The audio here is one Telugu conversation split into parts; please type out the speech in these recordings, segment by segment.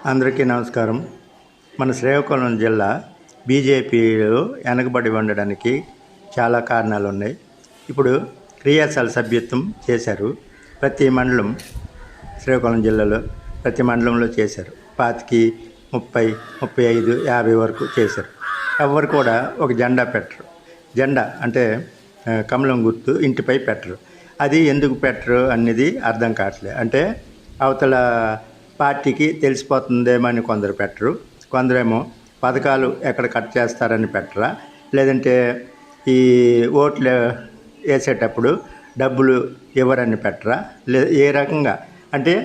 అందరికీ నమస్కారం. మన శ్రీకాకుళం జిల్లా బీజేపీలో వెనకబడి ఉండడానికి చాలా కారణాలు ఉన్నాయి. ఇప్పుడు క్రియాశీల సభ్యత్వం చేశారు. ప్రతి మండలం శ్రీకాకుళం జిల్లాలో ప్రతి మండలంలో చేశారు. 25, 30, 35, 50 వరకు చేశారు. ఎవరు కూడా ఒక జెండా పెట్టరు. జెండా అంటే కమలం గుర్తు ఇంటిపై పెట్టరు. అది ఎందుకు పెట్టరు అనేది అర్థం కావట్లేదు. అంటే అవతల పార్టీకి తెలిసిపోతుందేమో అని కొందరు పెట్టరు. కొందరేమో పథకాలు ఎక్కడ కట్ చేస్తారని పెట్టరా, లేదంటే ఈ ఓట్లు వేసేటప్పుడు డబ్బులు ఇవ్వరని పెట్టరా, ఏ రకంగా అంటే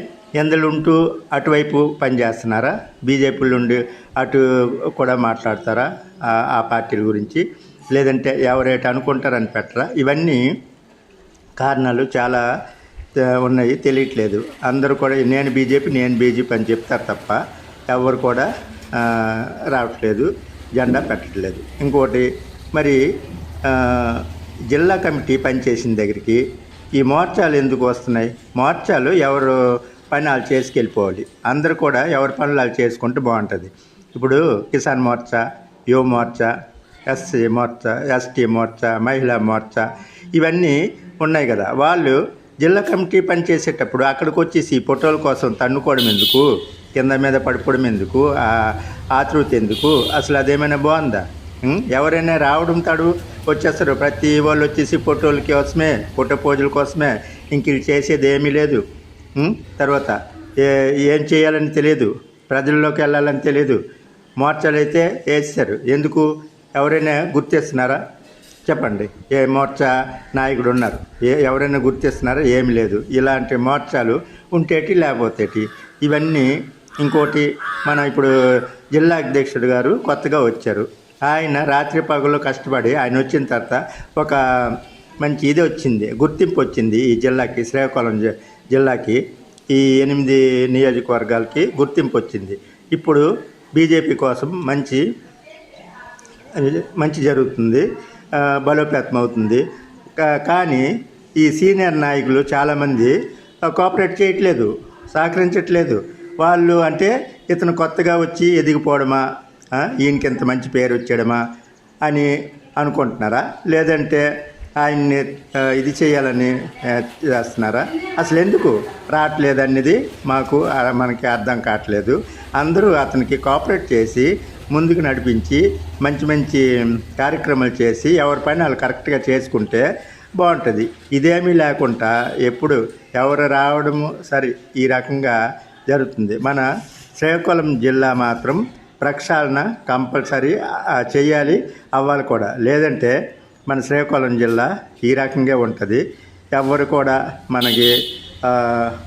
ఎందులో ఉంటూ అటువైపు పనిచేస్తున్నారా, బీజేపీలో ఉండి అటు కూడా మాట్లాడతారా ఆ పార్టీల గురించి, లేదంటే ఎవరైతే అనుకుంటారని పెట్టరా. ఇవన్నీ కారణాలు చాలా ఉన్నాయి, తెలియట్లేదు. అందరూ కూడా నేను బీజేపీ అని చెప్తారు తప్ప ఎవరు కూడా రావట్లేదు, జెండా పెట్టట్లేదు. ఇంకోటి మరి జిల్లా కమిటీ పనిచేసిన దగ్గరికి ఈ మోర్చాలు ఎందుకు వస్తున్నాయి? మోర్చాలు ఎవరు పని వాళ్ళు చేసుకెళ్ళిపోవాలి. అందరూ కూడా ఎవరి పనులు వాళ్ళు చేసుకుంటే బాగుంటుంది. ఇప్పుడు కిసాన్ మోర్చా, యువ మోర్చా, ఎస్సీ మోర్చా, ఎస్టీ మోర్చా, మహిళా మోర్చా ఇవన్నీ ఉన్నాయి కదా. వాళ్ళు జిల్లా కమిటీ పనిచేసేటప్పుడు అక్కడికి వచ్చేసి ఫోటోల కోసం తన్నుకోవడం ఎందుకు, కింద మీద పడిపోవడం ఎందుకు, ఆతృత ఎందుకు? అసలు అదేమైనా బాగుందా? ఎవరైనా రావడం తాడు వచ్చేస్తారు. ప్రతి వాళ్ళు వచ్చేసి ఫోటోల కోసమే, ఫోటో పోజుల కోసమే. ఇంక ఇది చేసేది ఏమీ లేదు. తర్వాత ఏం చేయాలని తెలియదు, ప్రజల్లోకి వెళ్ళాలని తెలియదు. మోర్చాలు అయితే వేస్తారు. ఎందుకు? ఎవరైనా గుర్తిస్తున్నారా చెప్పండి? ఏ మోర్చా నాయకుడు ఉన్నారు? ఎవరైనా గుర్తిస్తున్నారా? ఏమి లేదు. ఇలాంటి మోర్చాలు ఉంటేటి లేకపోతేటి ఇవన్నీ. ఇంకోటి, మనం ఇప్పుడు జిల్లా అధ్యక్షుడు గారు కొత్తగా వచ్చారు. ఆయన రాత్రి పగలు కష్టపడి ఆయన వచ్చిన తర్వాత ఒక మంచి ఇది వచ్చింది, గుర్తింపు వచ్చింది ఈ జిల్లాకి, శ్రీకాకుళం జిల్లాకి, ఈ 8 నియోజకవర్గాలకి గుర్తింపు వచ్చింది. ఇప్పుడు బీజేపీ కోసం మంచి జరుగుతుంది, బలోపేతం అవుతుంది. కానీ ఈ సీనియర్ నాయకులు చాలామంది కోఆపరేట్ చేయట్లేదు, సహకరించట్లేదు. వాళ్ళు అంటే ఇతను కొత్తగా వచ్చి ఎదిగిపోవడమా, ఈయనకి ఎంత మంచి పేరు వచ్చేయడమా అని అనుకుంటున్నారా, లేదంటే ఆయన్ని ఇది చేయాలని చేస్తున్నారా? అసలు ఎందుకు రావట్లేదు మనకి అర్థం కావట్లేదు. అందరూ అతనికి కోఆపరేట్ చేసి ముందుకు నడిపించి మంచి కార్యక్రమాలు చేసి ఎవరి పని వాళ్ళు కరెక్ట్గా చేసుకుంటే బాగుంటుంది. ఇదేమీ లేకుండా ఎప్పుడు ఎవరు రావడము సరే ఈ రకంగా జరుగుతుంది. మన శ్రీకాకుళం జిల్లా మాత్రం ప్రక్షాళన కంపల్సరీ చేయాలి, అవ్వాలి కూడా. లేదంటే మన శ్రీకాకుళం జిల్లా ఈ రకంగా ఉంటుంది. ఎవరు కూడా మనకి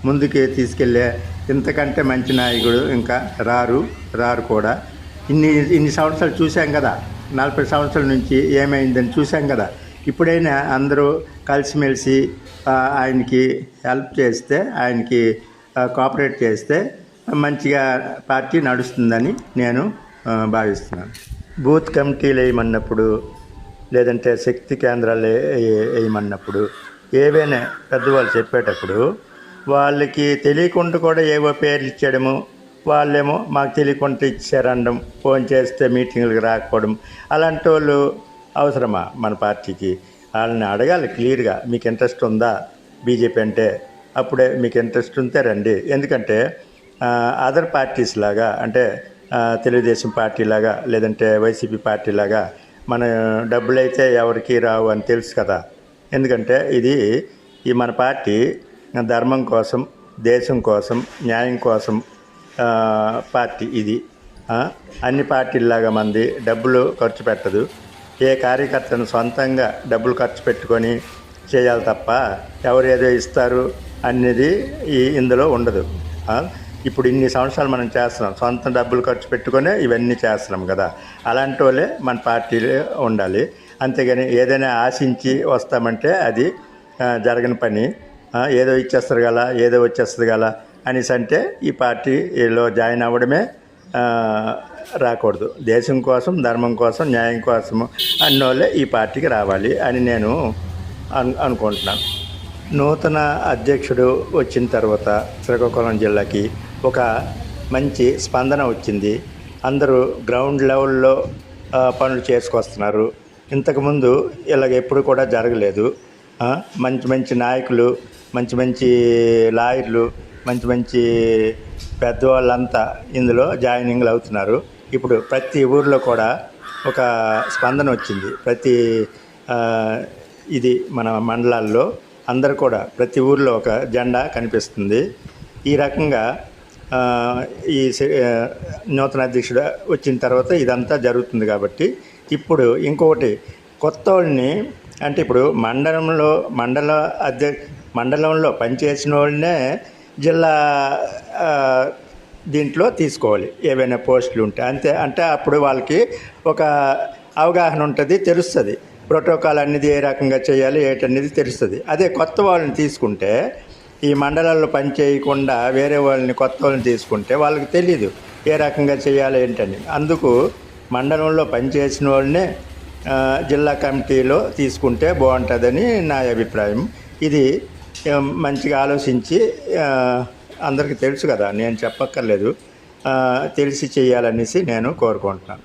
ముందుకి తీసుకెళ్ళే ఇంతకంటే మంచి నాయకుడు ఇంకా రారు కూడా. ఇన్ని సంవత్సరాలు చూసాం కదా, 40 సంవత్సరాల నుంచి ఏమైందని చూసాం కదా. ఇప్పుడైనా అందరూ కలిసిమెలిసి ఆయనకి హెల్ప్ చేస్తే, ఆయనకి కోఆపరేట్ చేస్తే మంచిగా పార్టీ నడుస్తుందని నేను భావిస్తున్నాను. బూత్ కమిటీలు వేయమన్నప్పుడు, లేదంటే శక్తి కేంద్రాలు వేయమన్నప్పుడు, ఏవైనా పెద్దవాళ్ళు చెప్పేటప్పుడు వాళ్ళకి తెలియకుండా కూడా ఏవో పేర్లు ఇచ్చేయడము, వాళ్ళేమో మాకు తెలియకుండా ఇచ్చారనడం, ఫోన్ చేస్తే మీటింగ్లకు రాకపోవడం, అలాంటి వాళ్ళు అవసరమా మన పార్టీకి? వాళ్ళని అడగాలి క్లియర్గా, మీకు ఇంట్రెస్ట్ ఉందా బీజేపీ అంటే? అప్పుడే మీకు ఇంట్రెస్ట్ ఉంటే రండి. ఎందుకంటే అదర్ పార్టీస్ లాగా, అంటే తెలుగుదేశం పార్టీ లాగా, లేదంటే వైసీపీ పార్టీ లాగా మన డబ్బులైతే ఎవరికి రావు అని తెలుసు కదా. ఎందుకంటే ఈ మన పార్టీ ధర్మం కోసం, దేశం కోసం, న్యాయం కోసం పార్టీ ఇది. అన్ని పార్టీల్లాగా మంది డబ్బులు ఖర్చు పెట్టదు. ఏ కార్యకర్తను సొంతంగా డబ్బులు ఖర్చు పెట్టుకొని చేయాలి తప్ప ఎవరు ఏదో ఇస్తారు అనేది ఇందులో ఉండదు. ఇప్పుడు ఇన్ని సంవత్సరాలు మనం చేస్తున్నాం, సొంత డబ్బులు ఖర్చు పెట్టుకొని ఇవన్నీ చేస్తున్నాం కదా. అలాంటి వాళ్ళే మన పార్టీలో ఉండాలి. అంతేగాని ఏదైనా ఆశించి వస్తామంటే అది జరగని పని. ఏదో ఇచ్చేస్తారు కదా, ఏదో వచ్చేస్తుంది కదా అనేసి అంటే ఈ పార్టీలో జాయిన్ అవ్వడమే రాకూడదు. దేశం కోసం, ధర్మం కోసం, న్యాయం కోసం అన్నోళ్ళే ఈ పార్టీకి రావాలి అని నేను అనుకుంటున్నాను. నూతన అధ్యక్షుడు వచ్చిన తర్వాత శ్రీకాకుళం జిల్లాకి ఒక మంచి స్పందన వచ్చింది. అందరూ గ్రౌండ్ లెవెల్లో పనులు చేసుకొస్తున్నారు. ఇంతకుముందు ఇలాగ ఎప్పుడు కూడా జరగలేదు. మంచి మంచి నాయకులు, మంచి మంచి లాయర్లు, మంచి మంచి పెద్దవాళ్ళంతా ఇందులో జాయినింగ్లు అవుతున్నారు. ఇప్పుడు ప్రతి ఊర్లో కూడా ఒక స్పందన వచ్చింది. ప్రతి ఇది మన మండలాల్లో అందరూ కూడా ప్రతి ఊర్లో ఒక జెండా కనిపిస్తుంది. ఈ రకంగా ఈ నూతన అధ్యక్షుడు వచ్చిన తర్వాత ఇదంతా జరుగుతుంది. కాబట్టి ఇప్పుడు ఇంకొకటి కొత్త వాళ్ళని, అంటే ఇప్పుడు మండలంలో పనిచేసిన వాళ్ళనే జిల్లా దీంట్లో తీసుకోవాలి ఏవైనా పోస్టులు ఉంటే. అంటే అప్పుడు వాళ్ళకి ఒక అవగాహన ఉంటుంది, తెలుస్తుంది. ప్రోటోకాల్ అనేది ఏ రకంగా చేయాలి ఏటనేది తెలుస్తుంది. అదే కొత్త వాళ్ళని తీసుకుంటే, ఈ మండలాల్లో పని చేయకుండా వేరే వాళ్ళని కొత్త వాళ్ళని తీసుకుంటే వాళ్ళకి తెలీదు ఏ రకంగా చేయాలి ఏంటని. అందుకు మండలంలో పనిచేసిన వాళ్ళనే జిల్లా కమిటీలో తీసుకుంటే బాగుంటుందని నా అభిప్రాయం. ఇది మంచిగా ఆలోచించి, అందరికీ తెలుసు కదా, నేను చెప్పక్కర్లేదు, తెలిసి చేయాలనేసి నేను కోరుకుంటున్నాను.